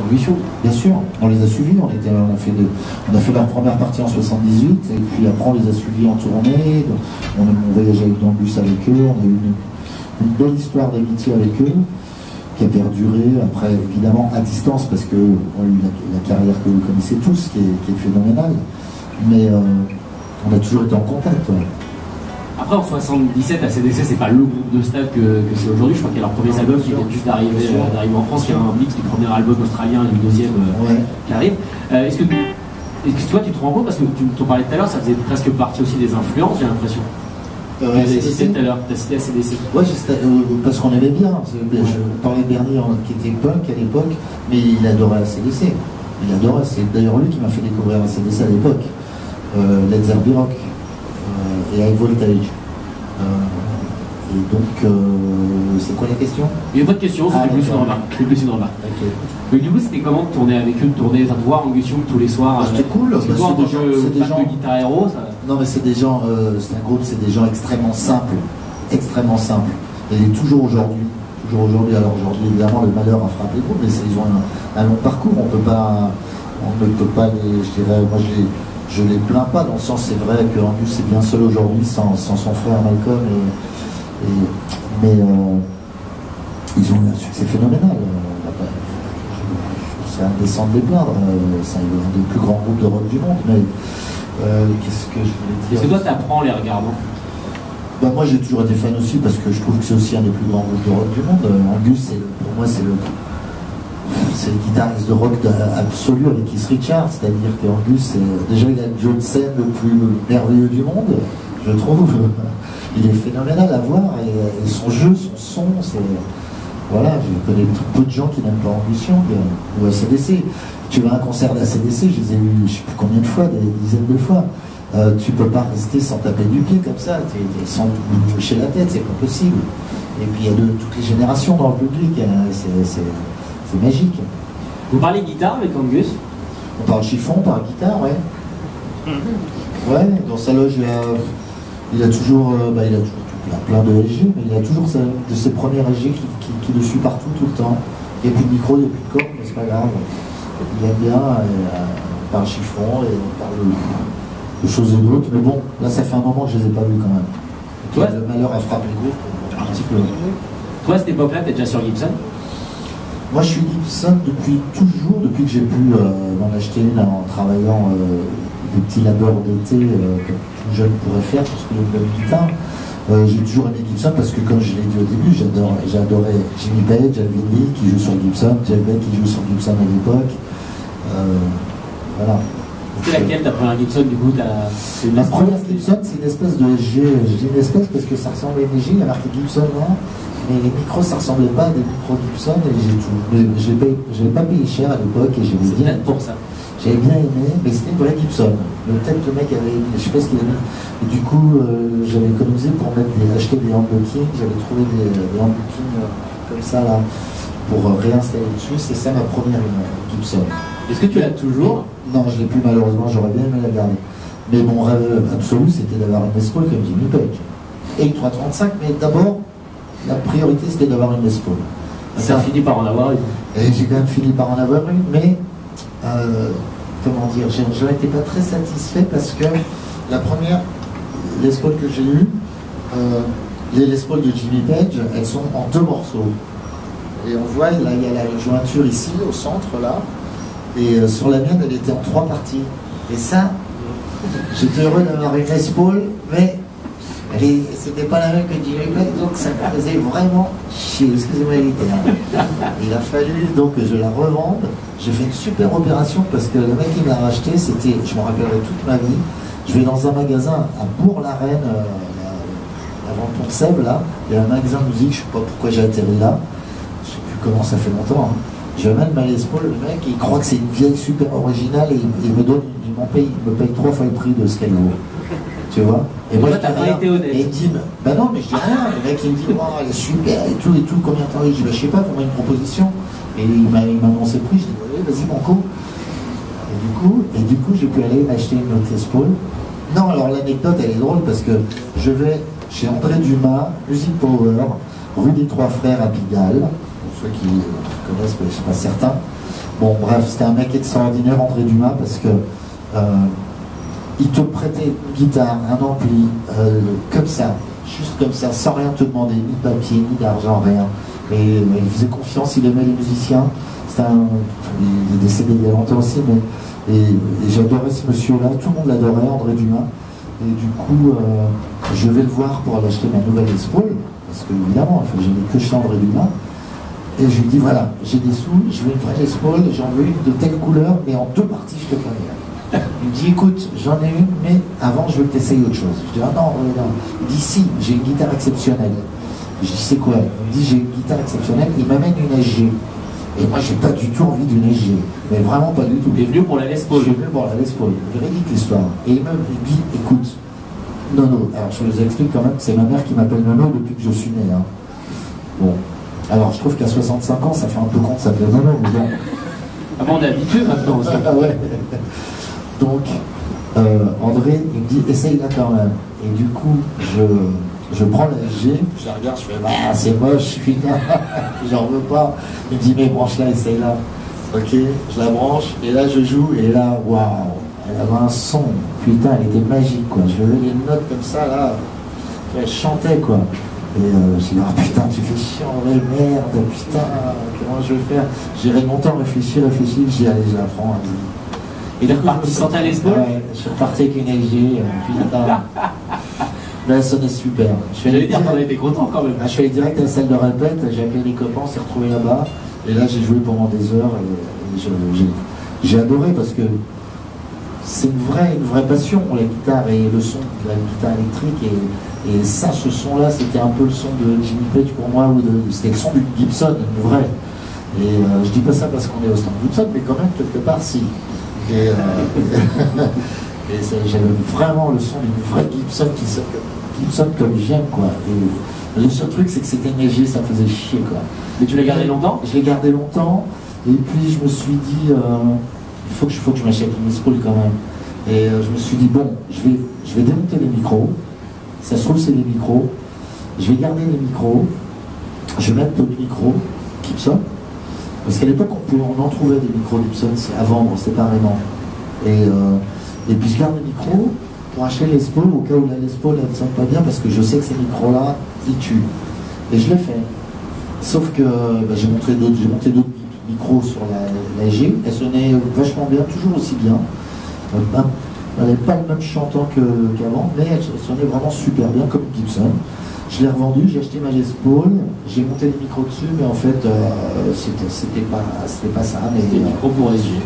Combustion. Bien sûr, on les a suivis, on a fait leur première partie en 78, et puis après on les a suivis en tournée, on voyageait avec dans le bus avec eux, on a eu une belle histoire d'amitié avec eux, qui a perduré, après évidemment à distance, parce que on a eu la carrière que vous connaissez tous, qui est phénoménale, mais on a toujours été en contact. Ouais. Après, en 77, ACDC, c'est pas le groupe de stade que c'est aujourd'hui. Je crois qu'il y a leur premier album qui vient juste d'arriver en France, qui est un mix du premier album australien et du deuxième qui arrive. Est-ce que toi, tu te rends compte, parce que tu t'en parlais tout à l'heure, ça faisait presque partie aussi des influences, j'ai l'impression. Tu as cité tout à l'heure, tu as cité ACDC. Oui, parce qu'on aimait bien. Je parlais de Bernie qui était punk à l'époque, mais il adorait ACDC. Il adorait, c'est d'ailleurs lui qui m'a fait découvrir ACDC à l'époque. Led Zeppelin Rock. Et High Voltage. Et donc, c'est quoi la question? Il n'y a pas de question, c'était plus une remarque. Okay. Mais du coup, c'était comment de tourner avec eux, de voir Angus Young tous les soirs? C'était cool. C'est des gens de guitare héros, ça. Non, mais c'est des gens, c'est un groupe, c'est des gens extrêmement simples. Extrêmement simples. Et toujours aujourd'hui. Alors aujourd'hui, évidemment, le malheur a frappé le groupe, mais ils ont un long parcours. On ne peut pas les, je dirais, moi je les plains pas, dans le sens, c'est vrai que Angus est bien seul aujourd'hui sans son frère Malcolm, mais ils ont eu un succès phénoménal. C'est indécent de les plaindre, c'est un des plus grands groupes de rock du monde, mais qu'est-ce que je voulais dire? Est-ce que toi t'apprends les regardant? Bah, moi j'ai toujours été fan aussi, parce que je trouve que c'est aussi un des plus grands groupes de rock du monde. Angus, pour moi, c'est le guitariste de rock absolu avec Keith Richards, c'est-à-dire qu'Angus, déjà il a le Johnson le plus merveilleux du monde, je trouve. Il est phénoménal à voir, et son jeu, son son, voilà, je connais peu de gens qui n'aiment pas Angus Young ou ACDC. Tu vas à un concert d'ACDC, je les ai vus je ne sais plus combien de fois, des dizaines de fois. Tu peux pas rester sans taper du pied comme ça, sans bouger la tête, c'est pas possible. Et puis il y a de toutes les générations dans le public, c'est magique. Vous parlez guitare avec Angus? On parle chiffon, on parle guitare, ouais. Ouais, dans sa loge, il a toujours plein de SG, mais il a toujours de ses premiers SG qui le suit partout, tout le temps. Il n'y a plus de micro, il n'y a plus de corde, mais c'est pas grave. Il aime bien, on parle chiffon et on parle de choses et d'autres, mais bon, là ça fait un moment que je les ai pas vus quand même. Toi, le malheur a frappé le groupe un petit peu. Toi, à cette époque-là, t'es déjà sur Gibson? Moi, je suis Gibson depuis que j'ai pu m'en acheter une en travaillant des petits labeurs d'été que tout jeune pourrait faire pour se payer une bonne guitare. J'ai toujours aimé Gibson parce que, comme je l'ai dit au début, j'adorais Jimmy Page, Alvin Lee qui joue sur Gibson, Jeff Beck qui joue sur Gibson à l'époque. Voilà. C'est laquelle ta première Gibson du coup? La première Gibson, c'est une espèce de SG. Je dis une espèce parce que ça ressemble à une SG, il y a marqué Gibson là. Mais les micros, ça ressemblait pas à des micros Gibson, et je n'avais pas payé cher à l'époque, et j'avais bien pour ça. J'avais bien aimé, mais c'était une vraie Gibson. Peut-être que le mec avait, je sais pas ce qu'il a mis. Et du coup, j'avais économisé pour acheter des handbookings. J'avais trouvé des handbookings comme ça là pour réinstaller dessus. C'est ça ma première Gibson. Est-ce que tu l'as toujours? Non, je l'ai plus malheureusement. J'aurais bien aimé la garder. Mais mon rêve absolu, c'était d'avoir une Les Paul comme Jimmy Page et une 335. Mais d'abord, la priorité, c'était d'avoir une Les Paul. Ça a fini par en avoir une. Et j'ai quand même fini par en avoir une, mais comment dire, je n'étais pas très satisfait parce que la première Les Paul que j'ai eue, les Les Paul de Jimmy Page, elles sont en 2 morceaux. Et on voit, là, il y a la jointure ici, au centre, là, et sur la mienne, elle était en 3 parties. Et ça, j'étais heureux d'avoir une Les Paul, mais c'était pas la même que Jimmy Page, donc ça me faisait vraiment chier, excusez-moi les termes. Il a fallu donc que je la revende. J'ai fait une super opération parce que le mec qui me l'a racheté, c'était, je me rappellerai toute ma vie, je vais dans un magasin à Bourg-la-Reine, avant Pont-Sèvres, là, il y a un magasin de musique, je sais pas pourquoi j'ai atterri là, je sais plus comment, ça fait longtemps, hein. Je amène ma Les Paul, le mec, il croit que c'est une vieille super originale et il me paye 3 fois le prix de ce qu'elle vaut. Tu vois? Et moi, t'as pas été honnête. Et il me dit, bah non, mais je dis rien. Le mec, il me dit, oh, elle est super et tout, combien de temps? Je dis, bah, je sais pas, comment une proposition. Et il m'a annoncé le prix, je dis, ouais, vas-y, mon coup. Et du coup, j'ai pu aller m'acheter une autre Les Paul. Non, alors l'anecdote, elle est drôle parce que je vais chez André Dumas, Music Power, rue des Trois Frères à Pigalle, pour ceux qui connaissent, mais je ne suis pas certain. Bon, bref, c'était un mec extraordinaire, André Dumas, parce que il te prêtait une guitare, un ampli, comme ça, juste comme ça, sans rien te demander, ni de papier, ni d'argent, rien. Et il faisait confiance, il aimait les musiciens. Il est décédé il y a longtemps aussi, mais j'adorais ce monsieur-là, tout le monde l'adorait, André Dumas. Et du coup, je vais le voir pour aller acheter ma nouvelle Les Paul, parce que évidemment, je n'ai que chez André Dumas. Et je lui dis voilà, j'ai des sous, je veux une vraie Les Paul, j'en veux une de telle couleur, mais en 2 parties, je te connais. Il me dit écoute, j'en ai une, mais avant, je veux que tu essayes autre chose. Je dis ah non, non. Il dit si, j'ai une guitare exceptionnelle. Je dis c'est quoi? Il me dit j'ai une guitare exceptionnelle, il m'amène une SG. Et moi, j'ai pas du tout envie d'une SG, mais vraiment pas du tout. Il est venu pour la Les Paul. Je suis venu pour la Les Paul, véridique l'histoire. Et il me dit écoute, Nono, alors je vous explique quand même que c'est ma mère qui m'appelle Nono depuis que je suis né. Hein. Bon. Alors, je trouve qu'à 65 ans, ça fait un peu con de s'appeler Nono, mais bon. Ah bon, on est habitué maintenant aussi. Ah ouais. Donc, André, il me dit, essaye-la quand même. Et du coup, je prends la SG, je la regarde, je fais, bah, c'est moche, putain, j'en veux pas. Il me dit, mais branche-la, essaye-la. Ok, je la branche, et là, je joue, et là, waouh, elle avait un son, putain, elle était magique, quoi. Je faisais les notes comme ça, là, elle chantait, quoi. Et j'ai dit, ah putain, tu fais chier en vrai, merde, putain, comment je vais faire? J'ai longtemps réfléchi, j'ai dit, allez, je la prends. Et du coup, tu sentais à Les Paul? Ouais, je suis reparti avec une LG, putain. Là, elle sonnait super. J'allais dire qu'on était content quand même. Je suis allé direct à la salle de répète, j'ai appelé les copains, on s'est retrouvés là-bas. Et là, j'ai joué pendant des heures et j'ai adoré parce que c'est une vraie passion, la guitare et le son de la guitare électrique. Et ça, ce son-là, c'était un peu le son de Jimmy Page pour moi, c'était le son du Gibson, une vraie. Et je dis pas ça parce qu'on est au stand Gibson, mais quand même, quelque part, si. Et j'avais vraiment le son d'une vraie Gibson qui sonne comme j'aime, quoi. Et le seul truc, c'est que c'était neigé, ça faisait chier, quoi. Mais tu l'as gardé longtemps? Je l'ai gardé longtemps, et puis je me suis dit, il faut que je m'achète une Les Paul quand même. Et je me suis dit, bon, je vais démonter les micros. Ça se trouve, c'est des micros. Je vais garder les micros. Je vais mettre d'autres micros Gibson. Parce qu'à l'époque, on en trouvait des micros Gibson à vendre séparément. Et puis je garde les micros pour acheter les Les Paul au cas où la Les Paul elle ne sonne pas bien, parce que je sais que ces micros-là, ils tuent. Et je l'ai fait. Sauf que j'ai monté d'autres micros sur la G. Elle sonnait vachement bien, toujours aussi bien. Elle n'avait pas le même chantant qu'avant, mais elle sonnait vraiment super bien comme Gibson. Je l'ai revendu, j'ai acheté ma Les Paul, j'ai monté les micros dessus, mais en fait, c'était pas ça. C'était des micros pour SG.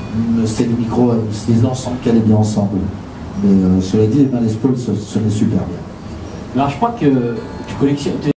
C'était des micros, c'était l'ensemble qui allait bien ensemble. Mais cela dit, ma Les Paul sonnait super bien. Alors je crois que tu collectionnes.